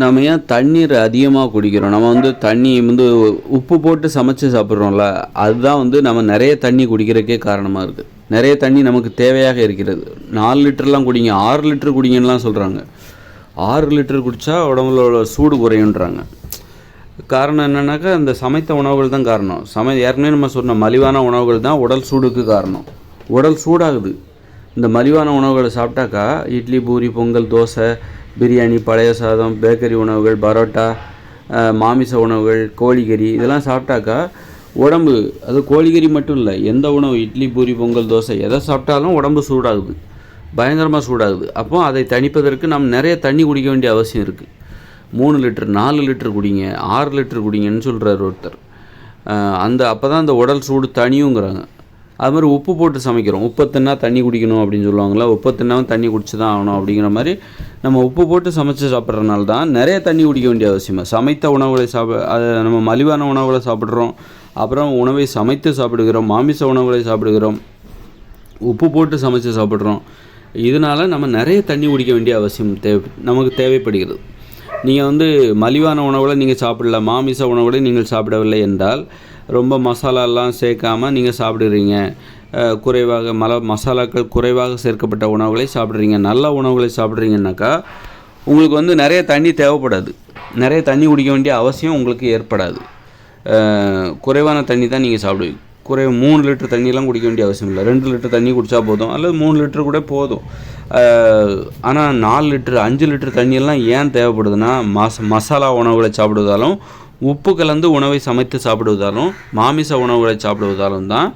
நம்ம ஏன் தண்ணீர் அதிகமாக குடிக்கிறோம்? நம்ம வந்து தண்ணி வந்து உப்பு போட்டு சமைச்சு சாப்பிட்றோம்ல, அதுதான் வந்து நம்ம நிறைய தண்ணி குடிக்கிறதுக்கே காரணமாக இருக்குது. நிறைய தண்ணி நமக்கு தேவையாக இருக்கிறது. 4 லிட்டர்லாம் குடிங்க, 6 லிட்டர் குடிங்கன்னுலாம் சொல்கிறாங்க. 6 லிட்டர் குடித்தா உடம்புல உள்ள சூடு குறையுன்றாங்க. காரணம் என்னென்னாக்கா இந்த சமைத்த உணவுகள் தான் காரணம். ஏற்கனவே நம்ம சொன்ன மலிவான உணவுகள் தான் உடல் சூடுக்கு காரணம். உடல் சூடாகுது. இந்த மலிவான உணவுகளை சாப்பிட்டாக்கா இட்லி, பூரி, பொங்கல், தோசை, பிரியாணி, பழைய சாதம், பேக்கரி உணவுகள், பரோட்டா, மாமிச உணவுகள், கோழிக்கறி இதெல்லாம் சாப்பிட்டாக்கா உடம்பு, அது கோழிக்கறி மட்டும் இல்லை, எந்த உணவு இட்லி, பூரி, பொங்கல், தோசை எதை சாப்பிட்டாலும் உடம்பு சூடாகுது, பயங்கரமாக சூடாகுது. அப்போ அதை தணிப்பதற்கு நம்ம நிறைய தண்ணி குடிக்க வேண்டிய அவசியம் இருக்குது. 3 லிட்டர் 4 லிட்டர் குடிங்க, 6 லிட்டர் குடிங்கன்னு சொல்கிறார் ஒருத்தர். அப்போ தான் அந்த உடல் சூடு தனியுங்கிறாங்க. அது மாதிரி உப்பு போட்டு சமைக்கிறோம். உப்பு தின்னா தண்ணி குடிக்கணும் அப்படின்னு சொல்லுவாங்களா, உப்பு தின்னாவும் தண்ணி குடிச்சு தான் ஆகணும் அப்படிங்கிற மாதிரி நம்ம உப்பு போட்டு சமைச்சு சாப்பிட்றதுனால தான் நிறைய தண்ணி குடிக்க வேண்டிய அவசியமாக. சமைத்த உணவுகளை அதை நம்ம மலிவான உணவுகளை சாப்பிட்றோம், அப்புறம் உணவை சமைத்து சாப்பிடுகிறோம், மாமிச உணவுகளை சாப்பிடுகிறோம், உப்பு போட்டு சமைச்சு சாப்பிட்றோம். இதனால் நம்ம நிறைய தண்ணி குடிக்க வேண்டிய அவசியம் நமக்கு தேவைப்படுகிறது. நீங்கள் வந்து மலிவான உணவுகளை நீங்கள் சாப்பிடல, மாமிச உணவுகளை நீங்கள் சாப்பிடவில்லை என்றால் ரொம்ப மசாலாலாம் சேர்க்காமல் நீங்கள் சாப்பிடுறீங்க, குறைவாக மசாலாக்கள் குறைவாக சேர்க்கப்பட்ட உணவுகளை சாப்பிட்றீங்க, நல்ல உணவுகளை சாப்பிட்றீங்கன்னாக்கா உங்களுக்கு வந்து நிறைய தண்ணி தேவைப்படாது, நிறைய தண்ணி குடிக்க வேண்டிய அவசியம் உங்களுக்கு ஏற்படாது. குறைவான தண்ணி தான் நீங்கள் சாப்பிடுவீங்க. 3 லிட்டர் தண்ணியெலாம் குடிக்க வேண்டிய அவசியம் இல்லை. 2 லிட்டர் தண்ணி குடித்தா போதும், அல்லது 3 லிட்டர் கூட போதும். ஆனால் 4 லிட்டர் 5 லிட்டர் தண்ணியெல்லாம் ஏன் தேவைப்படுதுன்னா, மசாலா உணவுகளை சாப்பிடுவதாலும், உப்பு கலந்து உணவை சமைத்து சாப்பிடுவதாலும், மாமிச உணவுகளை சாப்பிடுவதாலும் தான்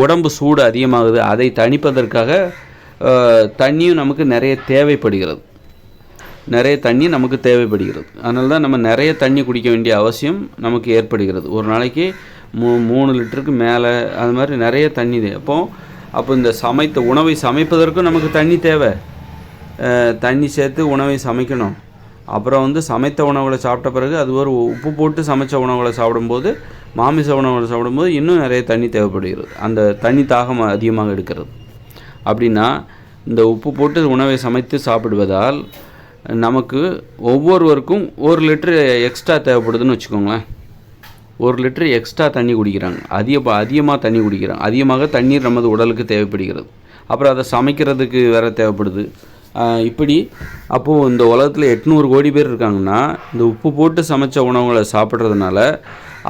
உடம்பு சூடு அதிகமாகுது. அதை தணிப்பதற்காக தண்ணியும் நமக்கு நிறைய தேவைப்படுகிறது. அதனால தான் நம்ம நிறைய தண்ணி குடிக்க வேண்டிய அவசியம் நமக்கு ஏற்படுகிறது. ஒரு நாளைக்கு 3 லிட்டருக்கு மேலே அது மாதிரி நிறைய தண்ணி. அப்போ இந்த சமைத்த உணவை சமைப்பதற்கும் நமக்கு தண்ணி தேவை. தண்ணி சேர்த்து உணவை சமைக்கணும். அப்புறம் வந்து சமைத்த உணவுகளை சாப்பிட்ட பிறகு அது ஒரு உப்பு போட்டு சமைத்த உணவுகளை சாப்பிடும்போது, மாமிச உணவுகளை சாப்பிடும்போது இன்னும் நிறைய தண்ணி தேவைப்படுகிறது. அந்த தண்ணி தாகம் அதிகமாக எடுக்கிறது. அப்படின்னா இந்த உப்பு போட்டு உணவை சமைத்து சாப்பிடுவதால் நமக்கு ஒவ்வொருவருக்கும் 1 லிட்டர் எக்ஸ்ட்ரா தேவைப்படுதுன்னு வச்சுக்கோங்களேன். 1 லிட்டர் எக்ஸ்ட்ரா தண்ணி குடிக்கிறாங்க, அதிகமாக தண்ணி குடிக்கிறாங்க. அதிகமாக தண்ணீர் நமது உடலுக்கு தேவைப்படுகிறது. அப்புறம் அதை சமைக்கிறதுக்கு வேறு தேவைப்படுது. இப்படி அப்போது இந்த உலகத்தில் 800 கோடி பேர் இருக்காங்கன்னா, இந்த உப்பு போட்டு சமைச்ச உணவுகளை சாப்பிட்றதுனால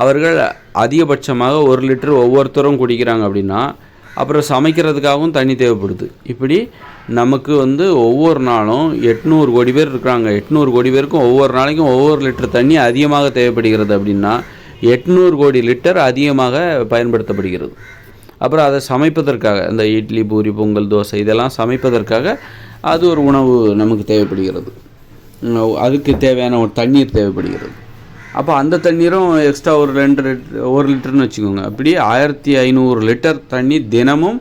அவர்கள் அதிகபட்சமாக 1 லிட்டர் ஒவ்வொருத்தரும் குடிக்கிறாங்க. அப்படின்னா அப்புறம் சமைக்கிறதுக்காகவும் தண்ணி தேவைப்படுது. இப்படி நமக்கு வந்து ஒவ்வொரு நாளும் 800 கோடி பேர் இருக்கிறாங்க. 800 கோடி பேருக்கும் ஒவ்வொரு நாளைக்கும் ஒவ்வொரு லிட்டர் தண்ணி அதிகமாக தேவைப்படுகிறது. அப்படின்னா 800 கோடி லிட்டர் அதிகமாக பயன்படுத்தப்படுகிறது. அப்புறம் அதை சமைப்பதற்காக இந்த இட்லி, பூரி, பொங்கல், தோசை இதெல்லாம் சமைப்பதற்காக அது ஒரு உணவு நமக்கு தேவைப்படுகிறது. அதுக்கு தேவையான ஒரு தண்ணீர் தேவைப்படுகிறது. அப்போ அந்த தண்ணீரும் எக்ஸ்ட்ரா ஒரு 1 லிட்டர்னு வச்சுக்கோங்க. அப்படி 1500 லிட்டர் தண்ணி தினமும்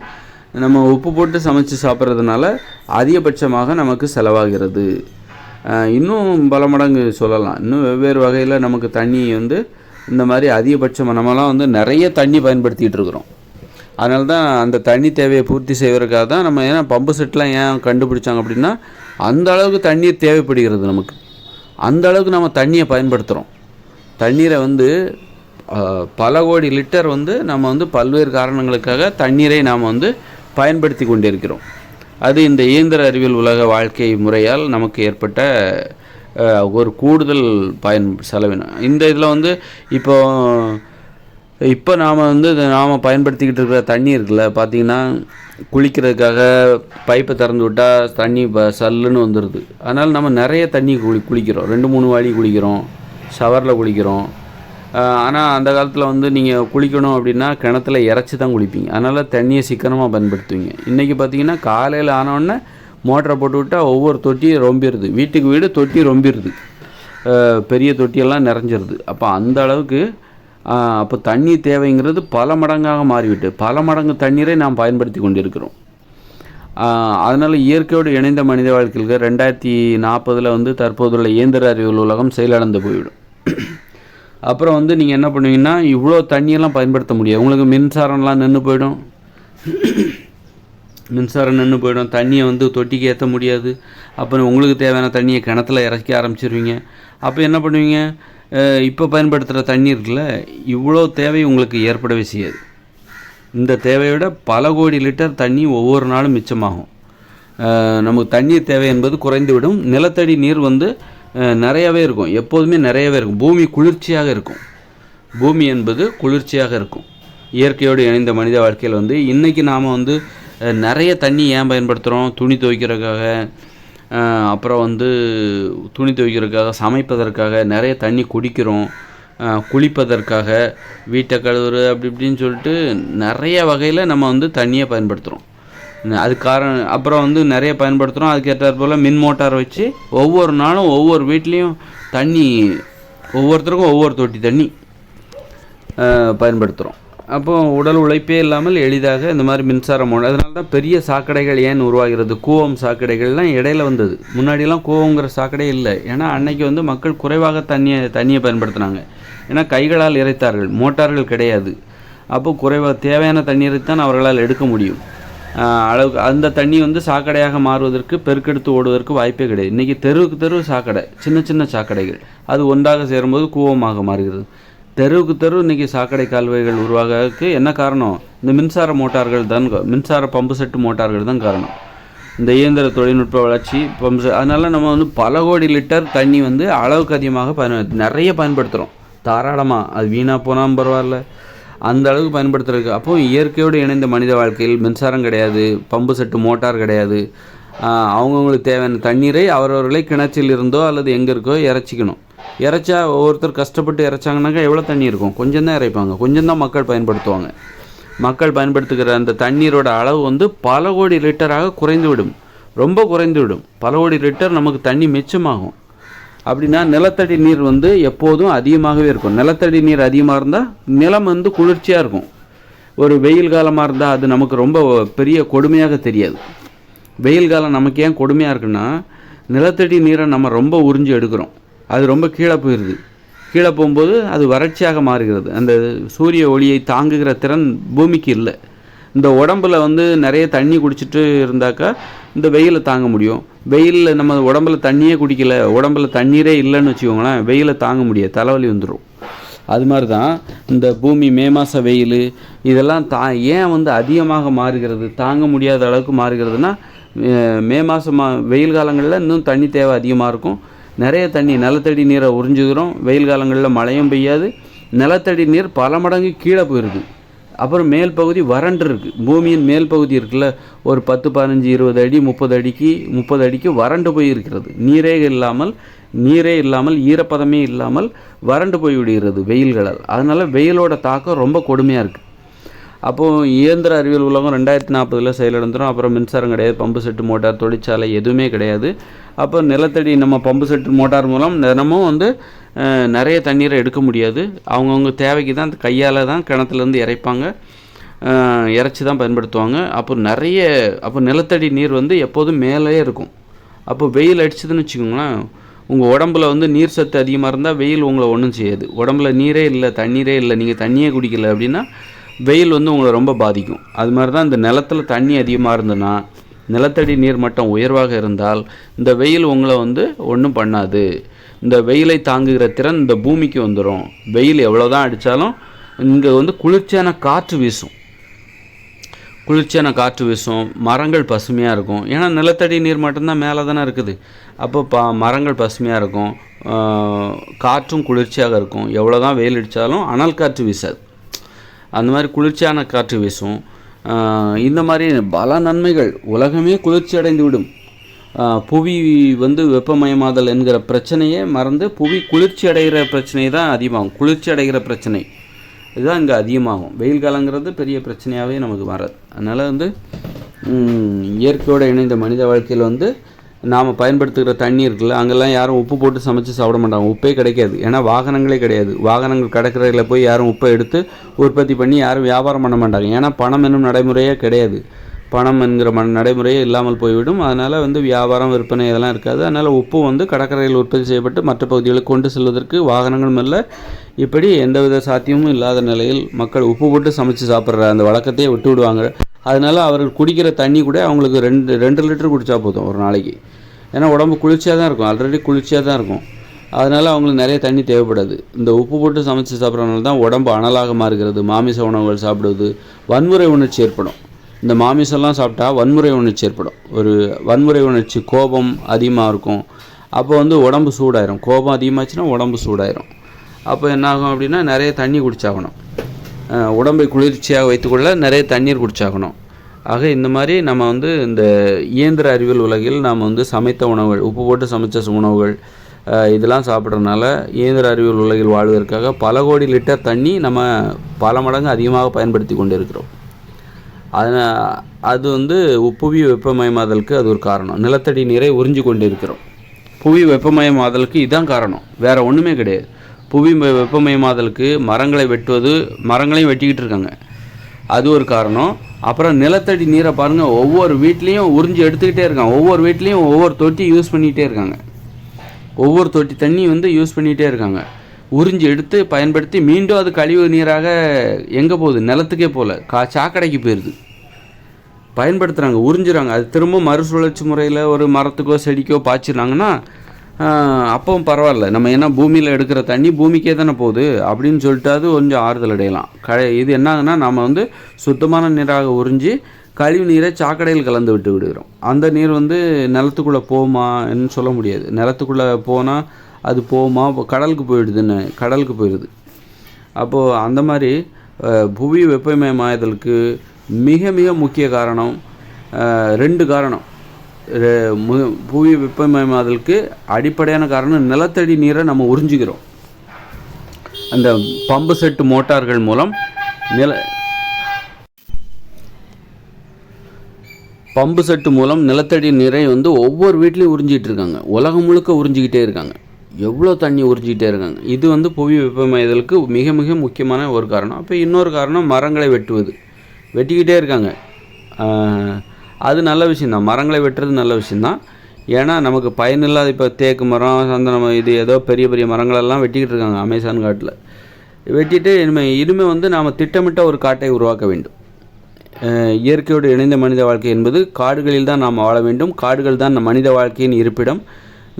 நம்ம உப்பு போட்டு சமைச்சு சாப்பிட்றதுனால அதிகபட்சமாக நமக்கு செலவாகிறது. இன்னும் பல மடங்கு சொல்லலாம். இன்னும் வெவ்வேறு வகையில் நமக்கு தண்ணி வந்து இந்த மாதிரி அதிகபட்சமாக நம்மலாம் வந்து நிறைய தண்ணி பயன்படுத்திகிட்டு இருக்கிறோம். அதனால தான் அந்த தண்ணி தேவையை பூர்த்தி செய்வதற்காக தான் நம்ம ஏன்னா பம்பு செட்லாம் ஏன் கண்டுபிடிச்சாங்க அப்படின்னா, அந்த அளவுக்கு தண்ணீர் தேவைப்படுகிறது நமக்கு. அந்த அளவுக்கு நம்ம தண்ணியை பயன்படுத்துகிறோம். தண்ணீரை வந்து பல கோடி லிட்டர் வந்து நம்ம வந்து பல்வேறு காரணங்களுக்காக தண்ணீரை நாம் வந்து பயன்படுத்தி கொண்டிருக்கிறோம். அது இந்த இயந்திர அறிவியல் உலக வாழ்க்கை முறையால் நமக்கு ஏற்பட்ட ஒரு கூடுதல் செலவினம். இந்த இதில் வந்து இப்போ நாம் வந்து நாம் பயன்படுத்திக்கிட்டு இருக்கிற தண்ணி இருக்குல்ல, பார்த்திங்கன்னா குளிக்கிறதுக்காக பைப்பை திறந்து விட்டால் தண்ணி சல்லுன்னு வந்துடுது. அதனால் நம்ம நிறைய தண்ணி குளிக்கிறோம். 2-3 வாளி குளிக்கிறோம், ஷவரில் குளிக்கிறோம். ஆனால் அந்த காலத்தில் வந்து நீங்கள் குளிக்கணும் அப்படின்னா கிணத்துல இறச்சி தான் குளிப்பீங்க. அதனால் தண்ணியை சிக்கனமாக பயன்படுத்துவீங்க. இன்றைக்கி பார்த்திங்கன்னா காலையில் ஆனவுடனே மோட்டரை போட்டு விட்டால் ஒவ்வொரு தொட்டியும் ரொம்பிடுது. வீட்டுக்கு வீடு தொட்டி ரொம்பிடுது, பெரிய தொட்டியெல்லாம் நிறைஞ்சிருது. அப்போ அந்த அளவுக்கு அப்போ தண்ணி தேவைங்கிறது பல மடங்காக மாறிவிட்டு பல மடங்கு தண்ணீரை நாம் பயன்படுத்தி கொண்டிருக்கிறோம். அதனால் இயற்கையோடு இணைந்த மனித வாழ்க்கைக்கு 2040 வந்து தற்போதுள்ள இயந்திர அறிவியல் உலகம் செயலிழந்து போய்விடும். அப்புறம் வந்து நீங்கள் என்ன பண்ணுவீங்கன்னா, இவ்வளோ தண்ணியெல்லாம் பயன்படுத்த முடியாது. உங்களுக்கு மின்சாரம்லாம் நின்று போயிடும். தண்ணியை வந்து தொட்டிக்கு ஏற்ற முடியாது. அப்போ உங்களுக்கு தேவையான தண்ணியை கிணத்துல இறக்க ஆரம்பிச்சிருவீங்க. அப்போ என்ன பண்ணுவீங்க, இப்போ பயன்படுத்துகிற தண்ணி இருக்குல்ல, இவ்வளோ தேவை உங்களுக்கு ஏற்படவே செய்யாது. இந்த தேவையை விட பல கோடி லிட்டர் தண்ணி ஒவ்வொரு நாளும் மிச்சமாகும். நமக்கு தண்ணீர் தேவை என்பது குறைந்துவிடும். நிலத்தடி நீர் வந்து நிறையாவே இருக்கும், எப்போதுமே நிறையவே இருக்கும். பூமி குளிர்ச்சியாக இருக்கும், பூமி என்பது குளிர்ச்சியாக இருக்கும். இயற்கையோடு இணைந்த மனித வாழ்க்கையில் வந்து இன்றைக்கி நாம் வந்து நிறைய தண்ணி ஏன் பயன்படுத்துகிறோம், துணி துவைக்கிறதுக்காக, அப்புறம் வந்து துணி துவைக்கிறதுக்காக, சமைப்பதற்காக நிறைய தண்ணி குடிக்கிறோம், குளிப்பதற்காக, வீட்டை கழுவுற அப்படி இப்படின்னு சொல்லிட்டு நிறைய வகையில் நம்ம வந்து தண்ணியை பயன்படுத்துகிறோம். அது காரணம். அப்புறம் வந்து நிறைய பயன்படுத்துகிறோம். அதுக்கேற்றாற் போல் மின் மோட்டார் வச்சு ஒவ்வொரு நாளும் ஒவ்வொரு வீட்லேயும் தண்ணி, ஒவ்வொருத்தருக்கும் ஒவ்வொரு தொட்டி தண்ணி பயன்படுத்துகிறோம். அப்போது உடல் உழைப்பே இல்லாமல் எளிதாக இந்த மாதிரி மின்சாரம் ஓடும். அதனால தான் பெரிய சாக்கடைகள் ஏன் உருவாகிறது, கூவம் சாக்கடைகள்லாம் இடையில வந்தது. முன்னாடியெல்லாம் கூவங்கிற சாக்கடை இல்லை. ஏன்னா அன்னைக்கு வந்து மக்கள் குறைவாக தண்ணியை பயன்படுத்தினாங்க. ஏன்னா கைகளால் இறைத்தார்கள், மோட்டார்கள் கிடையாது. அப்போது குறைவாக தேவையான தண்ணீரை தான் அவர்களால் எடுக்க முடியும். அளவுக்கு அந்த தண்ணி வந்து சாக்கடையாக மாறுவதற்கு, பெருக்கெடுத்து ஓடுவதற்கு வாய்ப்பே கிடையாது. இன்றைக்கி தெருவுக்கு தெரு சாக்கடை, சின்ன சின்ன சாக்கடைகள், அது ஒன்றாக சேரும்போது கூவமாக மாறுகிறது. தெருவுக்கு தெரு இன்றைக்கி சாக்கடை கால்வாய்கள் உருவாகிறதுக்கு என்ன காரணம், இந்த மின்சார மோட்டார்கள் தான், மின்சார பம்பு செட்டு மோட்டார்கள் தான் காரணம். இந்த இயந்திர தொழில்நுட்ப வளர்ச்சி, பம்பு செட். அதனால் நம்ம வந்து பல கோடி லிட்டர் தண்ணி வந்து அளவுக்கு அதிகமாக நிறைய பயன்படுத்துகிறோம் தாராளமாக. அது வீணாக போனாலும் பரவாயில்ல, அந்த அளவுக்கு பயன்படுத்துறதுக்கு. அப்போது இயற்கையோடு இணைந்த மனித வாழ்க்கையில் மின்சாரம் கிடையாது, பம்பு செட்டு மோட்டார் கிடையாது. அவங்கவுங்களுக்கு தேவையான தண்ணீரை அவரவர்களை கிணற்றில் இருந்தோ அல்லது எங்கே இருக்கோ இறைச்சிக்கணும். இறைச்சா ஒவ்வொருத்தர் கஷ்டப்பட்டு இறைச்சாங்கனாக்கா எவ்வளோ தண்ணி இருக்கும், கொஞ்சம் தான் இறைப்பாங்க, கொஞ்சம் தான் மக்கள் பயன்படுத்துவாங்க. மக்கள் பயன்படுத்துகிற அந்த தண்ணீரோட அளவு வந்து பல கோடி லிட்டராக குறைந்து விடும், ரொம்ப குறைந்து விடும். பல கோடி லிட்டர் நமக்கு தண்ணி மிச்சமாகும். அப்படின்னா நிலத்தடி நீர் வந்து எப்போதும் அதிகமாகவே இருக்கும். நிலத்தடி நீர் அதிகமாக இருந்தால் நிலம் வந்து குளிர்ச்சியாக இருக்கும். ஒரு வெயில் காலமாக இருந்தால் அது நமக்கு ரொம்ப பெரிய கொடுமையாக தெரியாது. வெயில் காலம் நமக்கு ஏன் கொடுமையாக இருக்குன்னா, நிலத்தடி நீரை நம்ம ரொம்ப உறிஞ்சி எடுக்கிறோம், அது ரொம்ப கீழே போயிடுது. கீழே போகும்போது அது வறட்சியாக மாறுகிறது. அந்த சூரிய ஒளியை தாங்குகிற திறன் பூமிக்கு இல்லை. இந்த உடம்பில் வந்து நிறைய தண்ணி குடிச்சிட்டு இருந்தாக்கா இந்த வெயிலை தாங்க முடியும். வெயிலில் நம்ம உடம்புல தண்ணியே குடிக்கலை, உடம்புல தண்ணீரே இல்லைன்னு வச்சுக்கோங்களேன், வெயிலை தாங்க முடியாது, தலைவலி வந்துடும். அது மாதிரி தான் இந்த பூமி மே மாத வெயில் இதெல்லாம் ஏன் வந்து அதிகமாக மாறுகிறது, தாங்க முடியாத அளவுக்கு மாறுகிறதுனா, மே மாதம் வெயில் காலங்களில் இன்னும் தண்ணி தேவை அதிகமாக இருக்கும். நிறைய தண்ணி நிலத்தடி நீரை உறிஞ்சுக்கிறோம். வெயில் காலங்களில் மழையும் பெய்யாது, நிலத்தடி நீர் பல மடங்கு கீழே போயிடுது. அப்புறம் மேல் பகுதி வறண்டு இருக்குது. பூமியின் மேல் பகுதி இருக்குல்ல, ஒரு 10, 15, 20 அடி 30 அடிக்கு வறண்டு போய் இருக்கிறது. நீரே இல்லாமல் ஈரப்பதமே இல்லாமல் வறண்டு போய் விடுகிறது வெயில்களால். அதனால் வெயிலோட தாக்கம் ரொம்ப கொடுமையாக இருக்குது. அப்போது இயந்திர அறிவியல் உலகம் 2040 செயலிழந்துடும். அப்புறம் மின்சாரம் கிடையாது, பம்பு செட்டு மோட்டார் தொழிற்சாலை எதுவுமே கிடையாது. அப்போ நிலத்தடி நம்ம பம்பு செட்டு மோட்டார் மூலம் தினமும் வந்து நிறைய தண்ணீரை எடுக்க முடியாது. அவங்கவுங்க தேவைக்கு தான் கையால் தான் கிணத்துலேருந்து இறைப்பாங்க, இறைச்சி தான் பயன்படுத்துவாங்க. அப்போ நிலத்தடி நீர் வந்து எப்போதும் மேலே இருக்கும். அப்போ வெயில் அடிச்சதுன்னு வச்சுக்கோங்களேன், உங்கள் உடம்புல வந்து நீர் சத்து அதிகமாக இருந்தால் வெயில் உங்களை ஒன்றும் செய்யாது. உடம்புல நீரே இல்லை, தண்ணீரே இல்லை, நீங்கள் தண்ணியே குடிக்கல அப்படின்னா வெயில் வந்து உங்களை ரொம்ப பாதிக்கும். அது மாதிரி தான் இந்த நிலத்தில் தண்ணி அதிகமாக இருந்ததுன்னா, நிலத்தடி நீர் மட்டம் உயர்வாக இருந்தால் இந்த வெயில் உங்களை வந்து ஒன்றும் பண்ணாது. இந்த வெயிலை தாங்குகிற திறன் இந்த பூமிக்கு வந்துடும். வெயில் எவ்வளோ தான் அடித்தாலும் இங்கே வந்து குளிர்ச்சியான காற்று வீசும், மரங்கள் பசுமையாக இருக்கும். ஏன்னா நிலத்தடி நீர் மட்டும்தான் மேலே தானே இருக்குது. அப்போ மரங்கள் பசுமையாக இருக்கும், காற்றும் குளிர்ச்சியாக இருக்கும். எவ்வளோ தான் வெயில் அடித்தாலும் அனல் காற்று வீசாது, அந்த மாதிரி குளிர்ச்சியான காற்று வீசும். இந்த மாதிரி பல நன்மைகள், உலகமே குளிர்ச்சி அடைந்து விடும். புவி வந்து வெப்பமயமாதல் என்கிற பிரச்சனையே மறந்து புவி குளிர்ச்சி அடைகிற பிரச்சனை தான் அதிகமாகும். குளிர்ச்சி அடைகிற பிரச்சனை இதுதான் இங்கே அதிகமாகும். வெயில் காலங்கிறது பெரிய பிரச்சனையாகவே நமக்கு வராது. அதனால் வந்து இயற்கையோடு இணைந்த மனித வாழ்க்கையில் வந்து நாம் பயன்படுத்துகிற தண்ணி இருக்குல்ல, அங்கெல்லாம் யாரும் உப்பு போட்டு சமைச்சு சாப்பிட மாட்டாங்க, உப்பே கிடைக்காது. ஏன்னா வாகனங்களே கிடையாது. வாகனங்கள் கடற்கரையில் போய் யாரும் உப்பை எடுத்து உற்பத்தி பண்ணி யாரும் வியாபாரம் பண்ண மாட்டாங்க. ஏன்னா பணம் என்னும் நடைமுறையே கிடையாது, பணம் என்கிற நடைமுறையே இல்லாமல் போய்விடும். அதனால் வந்து வியாபாரம் விற்பனை இதெல்லாம் இருக்காது. அதனால் உப்பு வந்து கடற்கரையில் உற்பத்தி செய்யப்பட்டு மற்ற பகுதிகளுக்கு கொண்டு செல்வதற்கு வாகனங்களும் இல்லை. இப்படி எந்தவித சாத்தியமும் இல்லாத நிலையில் மக்கள் உப்பு போட்டு சமைச்சு சாப்பிட்ற அந்த வழக்கத்தையே விட்டு விடுவாங்க. அதனால் அவர்கள் குடிக்கிற தண்ணி கூட அவங்களுக்கு 2 லிட்டர் குடித்தா போதும் ஒரு நாளைக்கு. ஏன்னா உடம்பு குளிர்ச்சியாக தான் இருக்கும், ஆல்ரெடி குளிர்ச்சியாக தான் இருக்கும். அதனால் அவங்களுக்கு நிறைய தண்ணி தேவைப்படாது. இந்த உப்பு போட்டு சமைச்சு சாப்பிட்றதுனால தான் உடம்பு அனலாக மாறுகிறது. மாமிச உணவுகள் சாப்பிடுவது வன்முறை உணர்ச்சி ஏற்படும். இந்த மாமிசம்லாம் சாப்பிட்டா வன்முறை உணர்ச்சி ஏற்படும். ஒரு வன்முறை உணர்ச்சி, கோபம் அதிகமாக இருக்கும். அப்போ வந்து உடம்பு சூடாயிரும். கோபம் அதிகமாச்சுன்னா உடம்பு சூடாயிரும். அப்போ என்னாகும் அப்படின்னா நிறைய தண்ணி குடிச்சாகணும். உடம்பை குளிர்ச்சியாக வைத்துக்கொள்ள நிறைய தண்ணீர் குடிச்சாகணும். ஆக இந்த மாதிரி நம்ம வந்து இந்த இயந்திர அறிவியல் உலகில் நாம் வந்து சமைத்த உணவுகள், உப்பு போட்டு சமைச்ச உணவுகள் இதெல்லாம் சாப்பிட்றதுனால இயந்திர அறிவியல் உலகில் வாழ்வதற்காக பல கோடி லிட்டர் தண்ணி நம்ம பல மடங்கு அதிகமாக பயன்படுத்தி கொண்டு இருக்கிறோம். அது வந்து புவி வெப்பமயமாதலுக்கு அது ஒரு காரணம். நிலத்தடி நீரை உறிஞ்சி கொண்டு இருக்கிறோம். புவி வெப்பமயமாதலுக்கு இதுதான் காரணம், வேறு ஒன்றுமே கிடையாது. புவி வெப்பமயமாதலுக்கு மரங்களை வெட்டுவது, மரங்களையும் வெட்டிக்கிட்டு இருக்காங்க, அது ஒரு காரணம். அப்புறம் நிலத்தடி நீரை பாருங்கள், ஒவ்வொரு வீட்லேயும் உறிஞ்சி எடுத்துக்கிட்டே இருக்காங்க. ஒவ்வொரு வீட்லேயும் ஒவ்வொரு தொட்டி யூஸ் பண்ணிகிட்டே இருக்காங்க. ஒவ்வொரு தொட்டி தண்ணி வந்து யூஸ் பண்ணிகிட்டே இருக்காங்க. உறிஞ்சி எடுத்து பயன்படுத்தி மீண்டும் அது கழிவு நீராக எங்கே போகுது? நிலத்துக்கே போகல, சாக்கடைக்கு போயிடுது. பயன்படுத்துகிறாங்க, உறிஞ்சுறாங்க. அது திரும்ப மறுசுழற்சி முறையில் ஒரு மரத்துக்கோ செடிக்கோ பாய்ச்சிடுறாங்கன்னா அப்பவும் பரவாயில்ல. நம்ம ஏன்னா பூமியில் எடுக்கிற தண்ணி பூமிக்கே தானே போகுது அப்படின்னு சொல்லிட்டு அது கொஞ்சம் ஆறுதல் அடையலாம். இது என்னாகுன்னா நம்ம வந்து சுத்தமான நீராக உறிஞ்சி கழிவு நீரை சாக்கடையில் கலந்து விட்டு விடுகிறோம். அந்த நீர் வந்து நிலத்துக்குள்ளே போகுமான்னு சொல்ல முடியாது. நிலத்துக்குள்ளே போனால் அது போகுமா? கடலுக்கு போயிடுதுன்னு, கடலுக்கு போயிடுது. அப்போது அந்த மாதிரி புவி வெப்பமயமாதலுக்கு மிக மிக முக்கிய காரணம் 2 காரணம். புவி வெப்பமயமாதலுக்கு அடிப்படையான காரணம் நிலத்தடி நீரை நம்ம உறிஞ்சிக்கிறோம். அந்த பம்பு செட்டு மோட்டார்கள் மூலம் பம்பு செட்டு மூலம் நிலத்தடி நீரை வந்து ஒவ்வொரு வீட்லேயும் உறிஞ்சிக்கிட்டு இருக்காங்க. உலகம் முழுக்க உறிஞ்சிக்கிட்டே இருக்காங்க. எவ்வளோ தண்ணி உறிஞ்சிக்கிட்டே இருக்காங்க. இது வந்து புவி வெப்பமயதலுக்கு மிக மிக முக்கியமான ஒரு காரணம். அப்போ இன்னொரு காரணம் மரங்களை வெட்டுவது. வெட்டிக்கிட்டே இருக்காங்க. அது நல்ல விஷயந்தான், மரங்களை வெட்டுறது நல்ல விஷயந்தான். ஏன்னா நமக்கு பயனில்லாத இப்போ தேக்கு மரம், சந்தனம், இது ஏதோ பெரிய பெரிய மரங்களெல்லாம் வெட்டிக்கிட்டு இருக்காங்க அமேசான் காட்டில். வெட்டிட்டு இனிமேல் வந்து நாம் திட்டமிட்ட ஒரு காட்டை உருவாக்க வேண்டும். இயற்கையோடு இணைந்த மனித வாழ்க்கை என்பது காடுகளில் தான் நாம் வாழ வேண்டும். காடுகள் தான் மனித வாழ்க்கையின் இருப்பிடம்.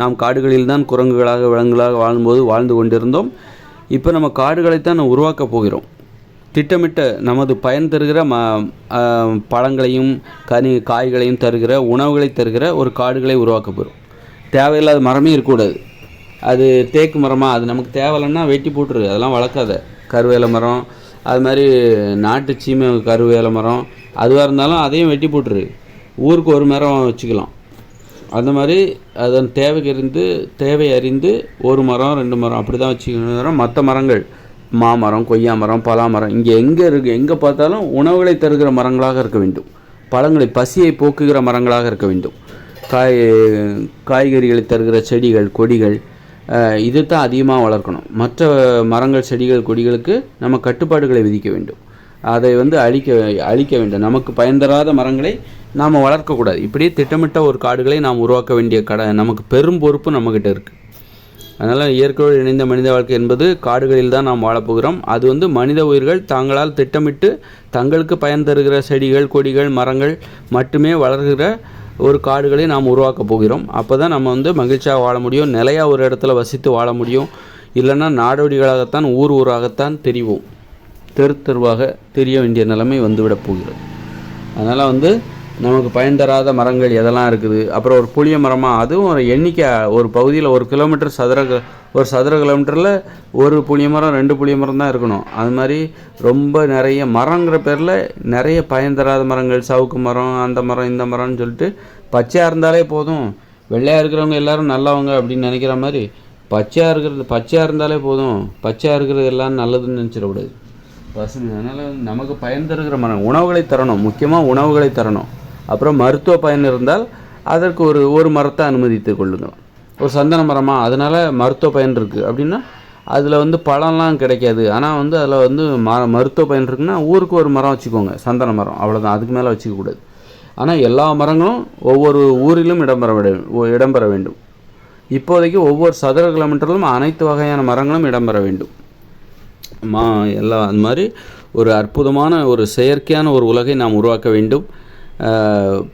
நாம் காடுகளில் தான் குரங்குகளாக விலங்குகளாக வாழும்போது வாழ்ந்து கொண்டிருந்தோம். இப்போ நம்ம காடுகளைத்தான் உருவாக்கப் போகிறோம். திட்டமிட்ட நமது பயன் தருகிற பழங்களையும் காய்களையும் தருகிற உணவுகளை தருகிற ஒரு காடுகளை உருவாக்க போகிறோம். தேவையில்லாத மரமே இருக்கக்கூடாது. அது தேக்கு மரமாக, அது நமக்கு தேவையில்லைன்னா வெட்டி போட்டுரு, அதெல்லாம் வளர்க்காத. கருவேல மரம், அது மாதிரி நாட்டு சீமை கருவேல மரம் அதுவாக இருந்தாலும் அதையும் வெட்டி போட்டுரு. ஊருக்கு ஒரு மரம் வச்சுக்கலாம். அந்த மாதிரி அதன் தேவை அறிந்து ஒரு மரம் 2 மரம் அப்படி தான் வச்சுக்கணும். மற்ற மரங்கள் மாமரம், கொய்யா மரம், பலா மரம் இங்கே எங்கே பார்த்தாலும் உணவுகளை தருகிற மரங்களாக இருக்க வேண்டும். பழங்களை பசியை போக்குகிற மரங்களாக இருக்க வேண்டும். காய்கறிகளை தருகிற செடிகள், கொடிகள் இது தான் அதிகமாக வளர்க்கணும். மற்ற மரங்கள், செடிகள், கொடிகளுக்கு நம்ம கட்டுப்பாடுகளை விதிக்க வேண்டும். அதை வந்து அழிக்க வேண்டும். நமக்கு பயன் தராத மரங்களை நாம் வளர்க்கக்கூடாது. இப்படியே திட்டமிட்ட ஒரு காடுகளை நாம் உருவாக்க வேண்டிய நமக்கு பெரும் பொறுப்பு நம்மக்கிட்ட இருக்குது. அதனால் இயற்கையோடு இணைந்த மனித வாழ்க்கை என்பது காடுகளில் தான் நாம் வாழப்போகிறோம். அது வந்து மனித உயிர்கள் தாங்களால் திட்டமிட்டு தங்களுக்கு பயன் தருகிற செடிகள், கொடிகள், மரங்கள் மட்டுமே வளர்கிற ஒரு காடுகளை நாம் உருவாக்க போகிறோம். அப்போ தான் நம்ம வந்து மகிழ்ச்சியாக வாழ முடியும், நிலையாக ஒரு இடத்துல வசித்து வாழ முடியும். இல்லைன்னா நாடோடிகளாகத்தான் ஊராகத்தான் தெரிவோம், தெருவாக தெரிய வேண்டிய நிலைமை வந்துவிடப் போகிறது. அதனால் வந்து நமக்கு பயன் தராத மரங்கள் எதெல்லாம் இருக்குது. அப்புறம் ஒரு புளிய மரமாக, அதுவும் ஒரு எண்ணிக்கை, ஒரு பகுதியில் 1 கிலோமீட்டர் சதுர கிலோமீட்டரில் ஒரு புளிய மரம் 2 புளிய மரம் தான் இருக்கணும். அது மாதிரி ரொம்ப நிறைய மரங்கிற பேரில் நிறைய பயன் தராத மரங்கள், சவுக்கு மரம், அந்த மரம், இந்த மரம்னு சொல்லிட்டு பச்சையாக இருந்தாலே போதும், வெள்ளையாக இருக்கிறவங்க எல்லோரும் நல்லவங்க அப்படின்னு நினைக்கிற மாதிரி பச்சையாக இருந்தாலே போதும், பச்சையாக இருக்கிறது எல்லாம் நல்லதுன்னு நினச்சிடக்கூடாது. அதனால் நமக்கு பயன் தருகிற மரம், உணவுகளை தரணும். முக்கியமாக உணவுகளை தரணும். அப்புறம் மருத்துவ பயன் இருந்தால் அதற்கு ஒரு மரத்தை அனுமதித்து கொள்ளுங்கள். ஒரு சந்தன மரமாக, அதனால் மருத்துவ பயன் இருக்குது அப்படின்னா அதில் வந்து பழம்லாம் கிடைக்காது. ஆனால் வந்து அதில் வந்து மருத்துவ பயன் இருக்குன்னா ஊருக்கு ஒரு மரம் வச்சுக்கோங்க, சந்தன மரம், அவ்வளோதான். அதுக்கு மேலே வச்சுக்கக்கூடாது. ஆனால் எல்லா மரங்களும் ஒவ்வொரு ஊரிலும் இடம்பெற வேண்டும். இப்போதைக்கு ஒவ்வொரு சதுர கிலோமீட்டரிலும் அனைத்து வகையான மரங்களும் இடம்பெற வேண்டும். எல்லாம் அந்த மாதிரி ஒரு அற்புதமான ஒரு செயற்கையான ஒரு உலகை நாம் உருவாக்க வேண்டும்.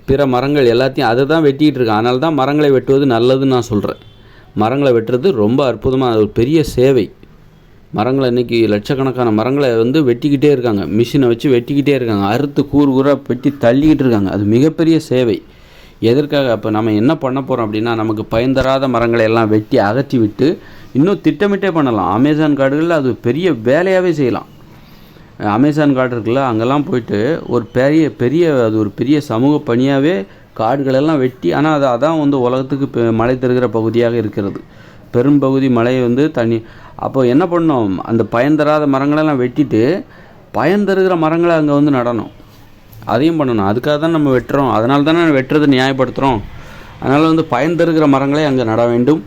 பிற மரங்கள் எல்லாத்தையும் அதை தான் வெட்டிகிட்டு இருக்கான். அதனால தான் மரங்களை வெட்டுவது நல்லதுன்னு நான் சொல்கிறேன். மரங்களை வெட்டுறது ரொம்ப அற்புதமாக ஒரு பெரிய சேவை. மரங்களை இன்றைக்கி லட்சக்கணக்கான மரங்களை வெட்டிக்கிட்டே இருக்காங்க, மிஷினை வச்சு வெட்டிக்கிட்டே இருக்காங்க, அறுத்து கூறு கூறாக வெட்டி தள்ளிக்கிட்டு இருக்காங்க. அது மிகப்பெரிய சேவை. எதற்காக? அப்போ நம்ம என்ன பண்ண போகிறோம் அப்படின்னா, நமக்கு பயன் தராத மரங்களை எல்லாம் வெட்டி அகற்றி விட்டு இன்னும் திட்டமிட்டே பண்ணலாம். அமேசான் காடுகளில் அது பெரிய வேலையாகவே செய்யலாம். அமேசான் காடு இருக்குல்ல, அங்கெல்லாம் போயிட்டு ஒரு பெரிய அது ஒரு பெரிய சமூக பணியாகவே காடுகளெல்லாம் வெட்டி, ஆனால் அதான் உலகத்துக்கு மழை தருகிற பகுதியாக இருக்கிறது. பெரும்பகுதி மழை தண்ணி. அப்போ என்ன பண்ணோம், அந்த பயன் தராத மரங்களெல்லாம் வெட்டிட்டு பயன் தருகிற மரங்களை அங்கே நடணும். அதையும் பண்ணணும். அதுக்காக தான் நம்ம வெட்டுறோம். அதனால தானே வெட்டுறதை நியாயப்படுத்துகிறோம். அதனால் பயன் தருகிற மரங்களை அங்கே நட வேண்டும்.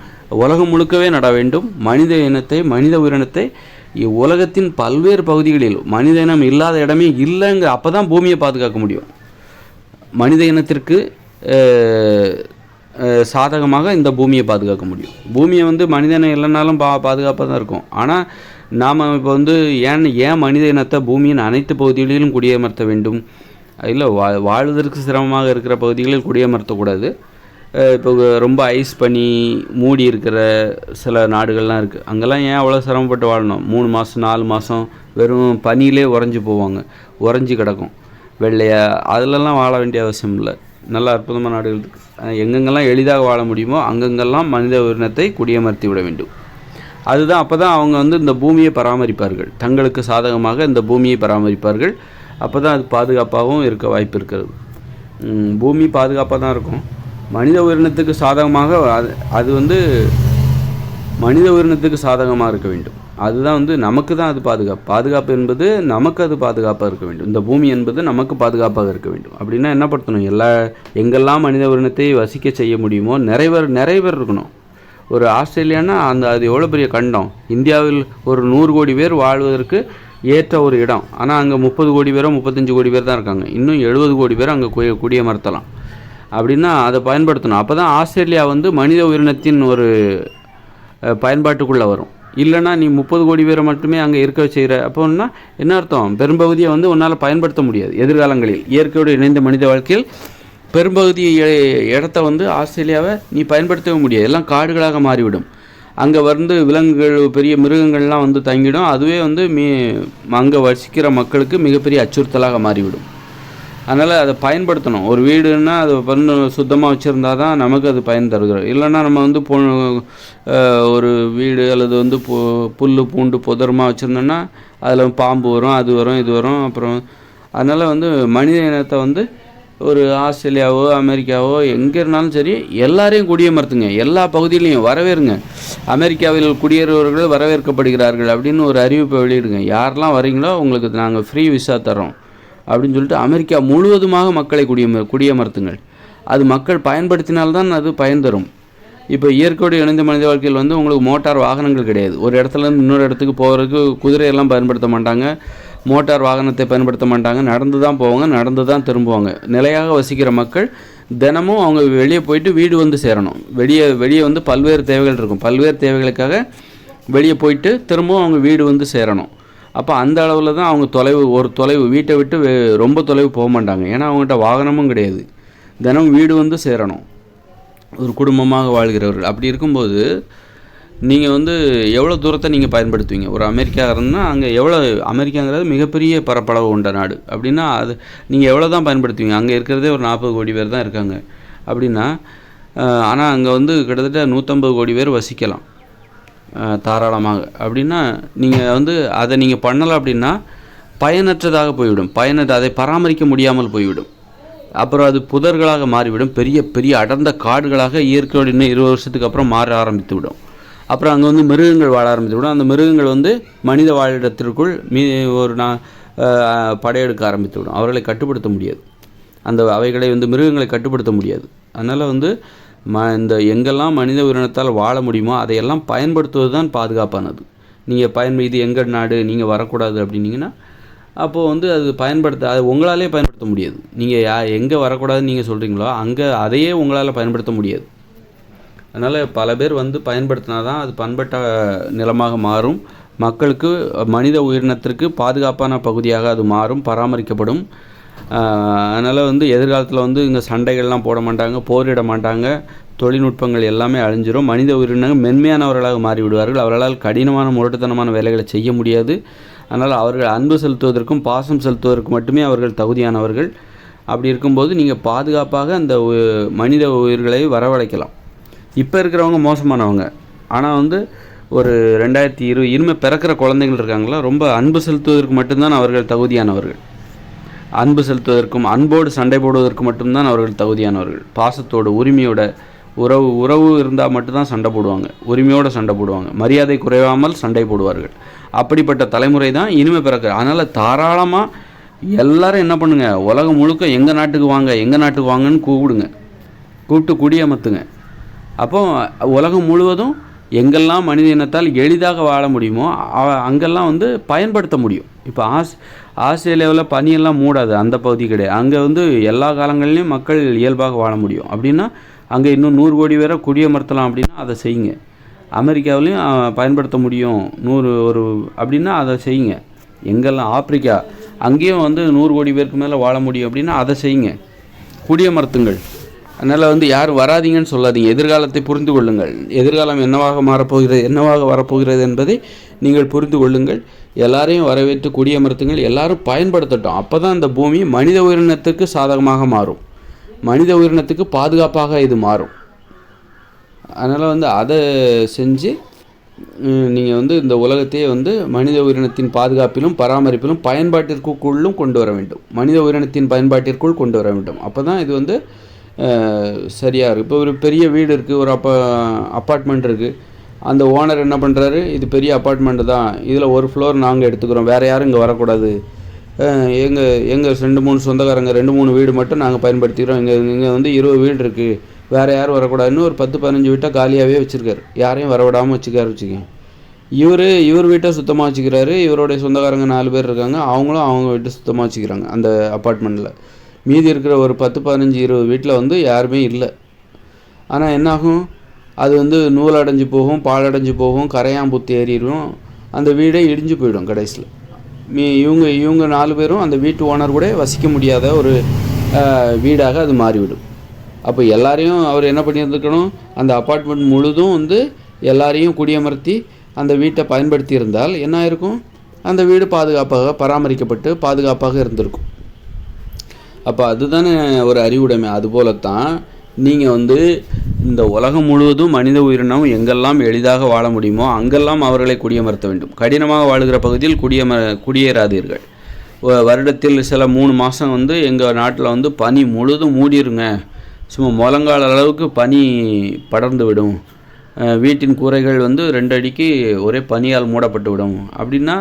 உலகம் முழுக்கவே நட வேண்டும். மனித உயிரினத்தை உலகத்தின் பல்வேறு பகுதிகளில் மனித இனம் இல்லாத இடமே இல்லைங்க. அப்போ தான் பூமியை பாதுகாக்க முடியும். மனித இனத்திற்கு சாதகமாக இந்த பூமியை பாதுகாக்க முடியும். பூமியை மனித இனம் இல்லைனாலும் பாதுகாப்பாக தான் இருக்கும். ஆனால் நாம் இப்போ ஏன் மனித இனத்தை பூமியின் அனைத்து பகுதிகளிலும் குடியமர்த்த வேண்டும்? இல்லை, வாழ்வதற்கு சிரமமாக இருக்கிற பகுதிகளில் குடியமர்த்தக்கூடாது. இப்போ ரொம்ப ஐஸ் பண்ணி மூடி இருக்கிற சில நாடுகள்லாம் இருக்குது. அங்கெல்லாம் ஏன் அவ்வளோ சிரமப்பட்டு வாழணும்? 3 மாதம் 4 மாதம் வெறும் பனியிலே உறைஞ்சி போவாங்க, உறைஞ்சி கிடக்கும் வெள்ளையாக. அதிலெல்லாம் வாழ வேண்டிய அவசியம் இல்லை. நல்ல அற்புதமான நாடுகள் இருக்குது. எங்கெங்கெல்லாம் எளிதாக வாழ முடியுமோ அங்கெங்கெல்லாம் மனித உயிரினத்தை குடியமர்த்தி விட வேண்டும். அதுதான் அப்போ தான் அவங்க இந்த பூமியை பராமரிப்பார்கள். தங்களுக்கு சாதகமாக இந்த பூமியை பராமரிப்பார்கள். அப்போ தான் அது பாதுகாப்பாகவும் இருக்க வாய்ப்பு இருக்கிறது. பூமி பாதுகாப்பாக தான் இருக்கும். மனித உயிரினத்துக்கு சாதகமாக அது மனித உயிரினத்துக்கு சாதகமாக இருக்க வேண்டும். அதுதான் நமக்கு தான் அது பாதுகாப்பு என்பது நமக்கு அது பாதுகாப்பாக இருக்க வேண்டும். இந்த பூமி என்பது நமக்கு பாதுகாப்பாக இருக்க வேண்டும். அப்படின்னா என்ன படுத்தணும்? எங்கெல்லாம் மனித உயிரினத்தை வசிக்க செய்ய முடியுமோ நிறைய பேர் இருக்கணும். ஒரு ஆஸ்திரேலியானா அது எவ்வளோ பெரிய கண்டம். இந்தியாவில் ஒரு 100 கோடி பேர் வாழ்வதற்கு ஏற்ற ஒரு இடம். ஆனால் அங்கே 30 கோடி பேரோ 35 கோடி பேர் தான் இருக்காங்க. இன்னும் 70 கோடி பேர் அங்கே குடியமர்த்தலாம். அப்படின்னா அதை பயன்படுத்தணும். அப்போ தான் ஆஸ்திரேலியா மனித உயிரினத்தின் ஒரு பயன்பாட்டுக்குள்ளே வரும். இல்லைனா நீ 30 கோடி பேரை மட்டுமே அங்கே இருக்க செய்கிற அப்போன்னா என்ன அர்த்தம்? பெரும்பகுதியை உன்னால் பயன்படுத்த முடியாது. எதிர்காலங்களில் இயற்கையோடு இணைந்த மனித வாழ்க்கையில் பெரும்பகுதி இடத்த ஆஸ்திரேலியாவை நீ பயன்படுத்தவே முடியாது. எல்லாம் காடுகளாக மாறிவிடும். அங்கே விலங்குகள், பெரிய மிருகங்கள்லாம் தங்கிடும். அதுவே அங்கே வசிக்கிற மக்களுக்கு மிகப்பெரிய அச்சுறுத்தலாக மாறிவிடும். அதனால் அதை பயன்படுத்தணும். ஒரு வீடுன்னா அதை சுத்தமாக வச்சுருந்தா தான் நமக்கு அது பயன் தருகிறது. இல்லைன்னா நம்ம ஒரு வீடு அல்லது புல் பூண்டு புதரமாக வச்சுருந்தோன்னா அதில் பாம்பு வரும், அது வரும், இது வரும். அப்புறம் அதனால் மனித இனத்தை ஒரு ஆஸ்திரேலியாவோ அமெரிக்காவோ எங்கே இருந்தாலும் சரி எல்லாரையும் குடியமர்த்துங்க. எல்லா பகுதியிலையும் வரவேறுங்க. அமெரிக்காவில் குடியேறுவர்கள் வரவேற்கப்படுகிறார்கள் அப்படின்னு ஒரு அறிவிப்பை வெளியிடுங்க. யாரெல்லாம் வரீங்களோ உங்களுக்கு நாங்கள் ஃப்ரீ விசா தரோம் அப்படின்னு சொல்லிட்டு அமெரிக்கா முழுவதுமாக மக்களை குடியமர்த்துங்கள். அது மக்கள் பயன்படுத்தினால்தான் அது பயன் தரும். இப்போ இயற்கையோடு இணைந்த மனித வாழ்க்கையில் உங்களுக்கு மோட்டார் வாகனங்கள் கிடையாது. ஒரு இடத்துலேருந்து இன்னொரு இடத்துக்கு போகிறதுக்கு குதிரையெல்லாம் பயன்படுத்த மாட்டாங்க, மோட்டார் வாகனத்தை பயன்படுத்த மாட்டாங்க. நடந்து தான் போவாங்க, நடந்து தான் திரும்புவாங்க. நிலையாக வசிக்கிற மக்கள் தினமும் அவங்க வெளியே போயிட்டு வீடு சேரணும். வெளியே பல்வேறு தேவைகள் இருக்கும். பல்வேறு தேவைகளுக்காக வெளியே போயிட்டு திரும்பவும் அவங்க வீடு சேரணும். அப்போ அந்த அளவில் தான் அவங்க தொலைவு வீட்டை விட்டு ரொம்ப தொலைவு போக மாட்டாங்க. ஏன்னா அவங்ககிட்ட வாகனமும் கிடையாது. தினமும் வீடு சேரணும். ஒரு குடும்பமாக வாழ்கிறவர்கள். அப்படி இருக்கும்போது நீங்கள் எவ்வளோ தூரத்தை நீங்கள் பயன்படுத்துவீங்க? ஒரு அமெரிக்கா இருந்தால் அங்கே எவ்வளோ, அமெரிக்காங்கிறது மிகப்பெரிய பரப்பளவு கொண்ட நாடு. அப்படின்னா அது நீங்கள் எவ்வளோ தான் பயன்படுத்துவீங்க? அங்கே இருக்கிறதே ஒரு 40 கோடி பேர் தான் இருக்காங்க அப்படின்னா. ஆனால் அங்கே கிட்டத்தட்ட 150 கோடி பேர் வசிக்கலாம் தாராளமாக. அப்படின்னா நீங்கள் அதை நீங்கள் பண்ணலை அப்படின்னா பயனற்றதாக போய்விடும். அதை பராமரிக்க முடியாமல் போய்விடும். அப்புறம் அது புதர்களாக மாறிவிடும். பெரிய பெரிய அடர்ந்த காடுகளாக இயற்கையோடு இன்னும் 20 வருஷத்துக்கு அப்புறம் மாற ஆரம்பித்து விடும். அப்புறம் அங்கே மிருகங்கள் வாழ ஆரம்பித்து விடும். அந்த மிருகங்கள் மனித வாழிடத்திற்குள் படையெடுக்க ஆரம்பித்து விடும். அவர்களை கட்டுப்படுத்த முடியாது. அவைகளை மிருகங்களை கட்டுப்படுத்த முடியாது. அதனால் இந்த எங்கெல்லாம் மனித உயிரினத்தால் வாழ முடியுமோ அதையெல்லாம் பயன்படுத்துவது தான் பாதுகாப்பானது. நீங்கள் இது எங்கள் நாடு, நீங்கள் வரக்கூடாது அப்படின்னீங்கன்னா அப்போது அது உங்களாலே பயன்படுத்த முடியாது. நீங்கள் எங்கே வரக்கூடாதுன்னு நீங்கள் சொல்கிறீங்களோ அங்கே அதையே உங்களால் பயன்படுத்த முடியாது. அதனால் பல பேர் பயன்படுத்தினா தான் அது பண்பட்ட நிலமாக மாறும். மக்களுக்கு, மனித உயிரினத்திற்கு பாதுகாப்பான பகுதியாக அது மாறும், பராமரிக்கப்படும். அதனால் வந்து எதிர்காலத்தில் வந்து இங்கே சண்டைகள்லாம் போட மாட்டாங்க, போரிட மாட்டாங்க, தொழில்நுட்பங்கள் எல்லாமே அழிஞ்சிரும். மனித உயிரினங்கள் மென்மையானவர்களாக மாறிவிடுவார்கள். அவர்களால் கடினமான முரட்டுத்தனமான வேலைகளை செய்ய முடியாது. அதனால் அவர்கள் அன்பு செலுத்துவதற்கும் பாசம் செலுத்துவதற்கு மட்டுமே அவர்கள் தகுதியானவர்கள். அப்படி இருக்கும்போது நீங்கள் பாதுகாப்பாக அந்த மனித உயிர்களை வரவழைக்கலாம். இப்போ இருக்கிறவங்க மோசமானவங்க. ஆனால் வந்து ஒரு 2020 இனிமேல் பிறக்கிற குழந்தைகள் இருக்காங்களா, ரொம்ப அன்பு செலுத்துவதற்கு மட்டும்தான் அவர்கள் தகுதியானவர்கள். அன்பு செலுத்துவதற்கும் அன்போடு சண்டை போடுவதற்கு மட்டும்தான் அவர்கள் தகுதியானவர்கள். பாசத்தோடு உரிமையோட உறவு இருந்தால் மட்டும்தான் சண்டை போடுவாங்க, உரிமையோடு சண்டை போடுவாங்க, மரியாதை குறையாமல் சண்டை போடுவார்கள். அப்படிப்பட்ட தலைமுறை தான் இனிமேல் பிறக்கிற. அதனால் தாராளமாக எல்லோரும் என்ன பண்ணுங்கள், உலகம் முழுக்க எங்கள் நாட்டுக்கு வாங்க, எங்கள் நாட்டுக்கு வாங்கன்னு கூப்பிட்டு குடியமர்த்துங்க. அப்போ உலகம் முழுவதும் எங்கெல்லாம் மனித இனத்தால் எளிதாக வாழ முடியுமோ அங்கெல்லாம் வந்து பயன்படுத்த முடியும். இப்போ ஆஸ்திரேலியாவில் பனியெல்லாம் மூடாது, அந்த பகுதி கிடையாது. அங்கே வந்து எல்லா காலங்கள்லேயும் மக்கள் இயல்பாக வாழ முடியும். அப்படின்னா அங்கே இன்னும் 100 கோடி பேரை குடியமர்த்தலாம். அப்படின்னா அதை செய்யுங்க. அமெரிக்காவிலையும் பயன்படுத்த முடியும் 100 அப்படின்னா அதை செய்யுங்க. எங்கெல்லாம் ஆப்பிரிக்கா அங்கேயும் வந்து 100 கோடி பேருக்கு மேலே வாழ முடியும் அப்படின்னா அதை செய்யுங்க, குடியமர்த்துங்கள். அதனால் வந்து யாரும் வராதிங்கன்னு சொல்லாதீங்க. எதிர்காலத்தை புரிந்து கொள்ளுங்கள். எதிர்காலம் என்னவாக மாறப்போகிறது, என்னவாக வரப்போகிறது என்பதை நீங்கள் புரிந்து கொள்ளுங்கள். எல்லாரையும் வரவேற்று குடியமர்த்துங்கள். எல்லாரும் பயன்படுத்தட்டும். அப்போ தான் இந்த பூமி மனித உயிரினத்துக்கு சாதகமாக மாறும், மனித உயிரினத்துக்கு பாதுகாப்பாக இது மாறும். அதனால் வந்து அதை செஞ்சு நீங்கள் வந்து இந்த உலகத்தையே வந்து மனித உயிரினத்தின் பாதுகாப்பிலும் பராமரிப்பிலும் பயன்பாட்டிற்குள்ளும் கொண்டு வர வேண்டும். மனித உயிரினத்தின் பயன்பாட்டிற்குள் கொண்டு வர வேண்டும். அப்போ தான் இது வந்து சரியாக இருக்குது. இப்போ ஒரு பெரிய வீடு இருக்குது, ஒரு அப்பார்ட்மெண்ட் இருக்குது. அந்த ஓனர் என்ன பண்ணுறாரு, இது பெரிய அப்பார்ட்மெண்ட்டு தான், இதில் ஒரு ஃப்ளோர் நாங்கள் எடுத்துக்கிறோம், வேறு யாரும் இங்கே வரக்கூடாது, எங்கள் 2-3 சொந்தக்காரங்க 2-3 வீடு மட்டும் நாங்கள் பயன்படுத்திக்கிறோம், இங்கே வந்து 20 வீடு இருக்குது, வேறு யாரும் வரக்கூடாதுன்னு ஒரு 10-15 வீட்டை காலியாகவே வச்சுருக்காரு. யாரையும் வரவிடாமல் வச்சுக்கோங்க. இவர் வீட்டை சுத்தமாக வச்சுக்கிறாரு. இவருடைய சொந்தக்காரங்க 4 பேர் இருக்காங்க, அவங்களும் அவங்க வீட்டை சுத்தமாக வச்சுக்கிறாங்க அந்த அப்பார்ட்மெண்ட்டில். மீதி இருக்கிற ஒரு 10-15-20 வீட்டில் வந்து யாருமே இல்லை. ஆனால் என்னாகும், அது வந்து நூல் அடைஞ்சு போகும், பால் அடைஞ்சு போகும், கரையாம்புத்து ஏறிடும், அந்த வீடே இடிஞ்சு போயிடும் கடைசியில். இவங்க 4 பேரும் அந்த வீட்டு ஓனர் கூட வசிக்க முடியாத ஒரு வீடாக அது மாறிவிடும். அப்போ எல்லாரையும் அவர் என்ன பண்ணியிருந்துக்கணும், அந்த அப்பார்ட்மெண்ட் முழுதும் வந்து எல்லாரையும் குடியமர்த்தி அந்த வீட்டை பயன்படுத்தி இருந்தால் என்ன இருக்கும், அந்த வீடு பாதுகாப்பாக பராமரிக்கப்பட்டு பாதுகாப்பாக இருந்திருக்கும். அப்போ அதுதானே ஒரு அறிவுடைமை. அதுபோலத்தான் நீங்கள் வந்து இந்த உலகம் முழுவதும் மனித உயிரினம் எங்கெல்லாம் எளிதாக வாழ முடியுமோ அங்கெல்லாம் அவர்களை குடியமர்த்த வேண்டும். கடினமாக வாழுகிற பகுதியில் குடியேறாதீர்கள். வருடத்தில் சில 3 மாதம் வந்து எங்கள் நாட்டில் வந்து பனி முழுதும் மூடிருங்க, சும்மா முழங்கால அளவுக்கு பனி படர்ந்து விடும், வீட்டின் கூரைகள் வந்து 2 அடிக்கு ஒரே பனியால் மூடப்பட்டு விடும் அப்படின்னா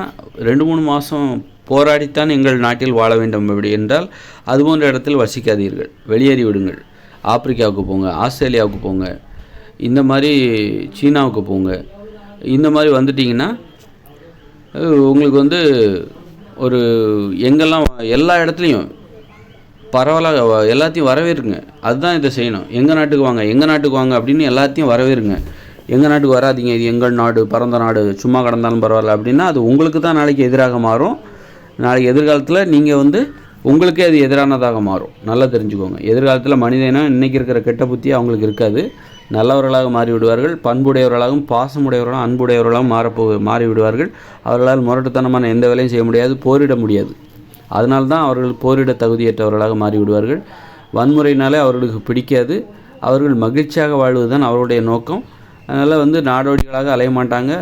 2-3 மாதம் போராடித்தான் எங்கள் நாட்டில் வாழ வேண்டும். அப்படி என்றால் அதுபோன்ற இடத்தில் வசிக்காதீர்கள், வெளியேறி விடுங்கள். ஆப்பிரிக்காவுக்கு போங்க, ஆஸ்திரேலியாவுக்கு போங்க, இந்த மாதிரி சீனாவுக்கு போங்க. இந்த மாதிரி வந்துட்டிங்கன்னா உங்களுக்கு வந்து ஒரு எங்கெல்லாம் எல்லா இடத்துலையும் பரவாயில்ல எல்லாத்தையும் வரவேறுங்க. அதுதான் இதை செய்யணும். எங்கள் நாட்டுக்கு வாங்க, எங்கள் நாட்டுக்கு வாங்க அப்படின்னு எல்லாத்தையும் வரவேறுங்க. எங்கள் நாட்டுக்கு வராதிங்க, இது எங்கள் நாடு, பரந்த நாடு, சும்மா கடந்தாலும் பரவாயில்ல அப்படின்னா அது உங்களுக்கு தான் நாளைக்கு எதிராக மாறும். நாளைக்கு எதிர்காலத்தில் நீங்கள் வந்து உங்களுக்கே அது எதிரானதாக மாறும். நல்லா தெரிஞ்சுக்கோங்க. எதிர்காலத்தில் மனித இனம் இன்றைக்கி இருக்கிற கெட்ட புத்தி அவங்களுக்கு இருக்காது. நல்லவர்களாக மாறிவிடுவார்கள். பண்புடையவர்களாகவும் பாசமுடையவர்களாகவும் அன்புடையவர்களாகவும் மாறிவிடுவார்கள். அவர்களால் முரட்டுத்தனமான எந்த வேலையும் செய்ய முடியாது, போரிட முடியாது. அதனால்தான் அவர்கள் போரிட தகுதியற்றவர்களாக மாறிவிடுவார்கள். வன்முறையினாலே அவர்களுக்கு பிடிக்காது. அவர்கள் மகிழ்ச்சியாக வாழ்வதுதான் அவருடைய நோக்கம். அதனால் வந்து நாடோடிகளாக அலைய மாட்டாங்க,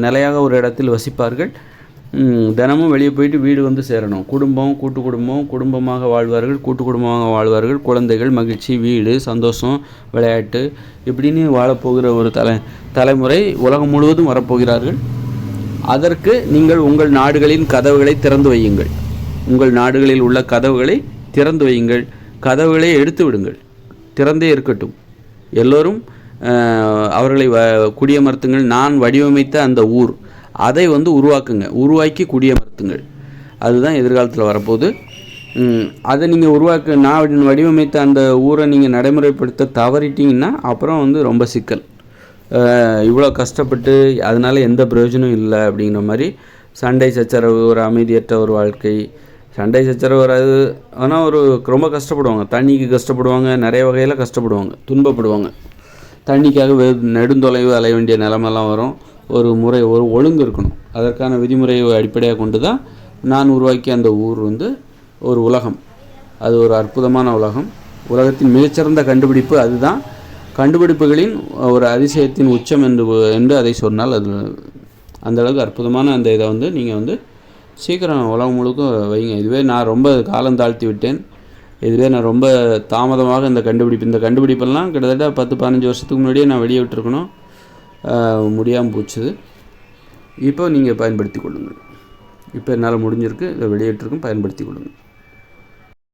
நிலையாக ஒரு இடத்தில் வசிப்பார்கள். தினமும் வெளியே போயிட்டு வீடு வந்து சேரணும். குடும்பமாக வாழ்வார்கள், கூட்டு குடும்பமாக வாழ்வார்கள். குழந்தைகள், மகிழ்ச்சி, வீடு, சந்தோஷம், விளையாட்டு இப்படின்னு வாழப்போகிற ஒரு தலைமுறை உலகம் முழுவதும் வரப்போகிறார்கள். அதற்கு நீங்கள் உங்கள் நாடுகளின் கதவுகளை திறந்து வையுங்கள். உங்கள் நாடுகளில் உள்ள கதவுகளை திறந்து வையுங்கள். கதவுகளை எடுத்து விடுங்கள், திறந்தே இருக்கட்டும். எல்லோரும் அவர்களை குடியமர்த்துங்கள். நான் வடிவமைத்த அந்த ஊர், அதை வந்து உருவாக்கி குடியமர்த்துங்கள். அதுதான் எதிர்காலத்தில் வரப்போகுது. அதை நீங்கள் நான் வடிவமைத்த அந்த ஊரை நீங்கள் நடைமுறைப்படுத்த தவறிட்டீங்கன்னா அப்புறம் வந்து ரொம்ப சிக்கல். இவ்வளோ கஷ்டப்பட்டு அதனால் எந்த பிரயோஜனம் இல்லை அப்படிங்கிற மாதிரி சண்டை சச்சரவு, ஒரு அமைதியற்ற ஒரு வாழ்க்கை, சண்டை சச்சரவு வராது. ஆனால் ரொம்ப கஷ்டப்படுவாங்க, தண்ணிக்கு கஷ்டப்படுவாங்க, நிறைய வகையில் கஷ்டப்படுவாங்க, துன்பப்படுவாங்க. தண்ணிக்காக நெடுந்தொலைவு அலைய வேண்டிய நிலமெல்லாம் வரும். ஒரு ஒழுங்கு இருக்கணும். அதற்கான விதிமுறையை அடிப்படையாக கொண்டு தான் நான் உருவாக்கிய அந்த ஊர் ஒரு உலகம். அது ஒரு அற்புதமான உலகம். உலகத்தின் மிகச்சிறந்த கண்டுபிடிப்பு அதுதான். கண்டுபிடிப்புகளின் ஒரு அதிசயத்தின் உச்சம் என்று அதை சொன்னால் அது அந்தளவுக்கு அற்புதமான அந்த இதை நீங்கள் சீக்கிரம் உலகம் முழுக்க வைங்க. இதுவே நான் ரொம்ப காலம் தாழ்த்தி விட்டேன். இதுவே நான் ரொம்ப தாமதமாக இந்த கண்டுபிடிப்பெல்லாம் கிட்டத்தட்ட 10-15 வருஷத்துக்கு முன்னாடியே நான் வெளியே விட்டுருக்கணும். முடியாமல் போச்சுது. இப்போ நீங்கள் பயன்படுத்தி கொள்ளுங்கள். இப்போ என்னால் முடிஞ்சிருக்கு. இதை வெளியிட்டிருக்கும், பயன்படுத்தி கொள்ளுங்கள்.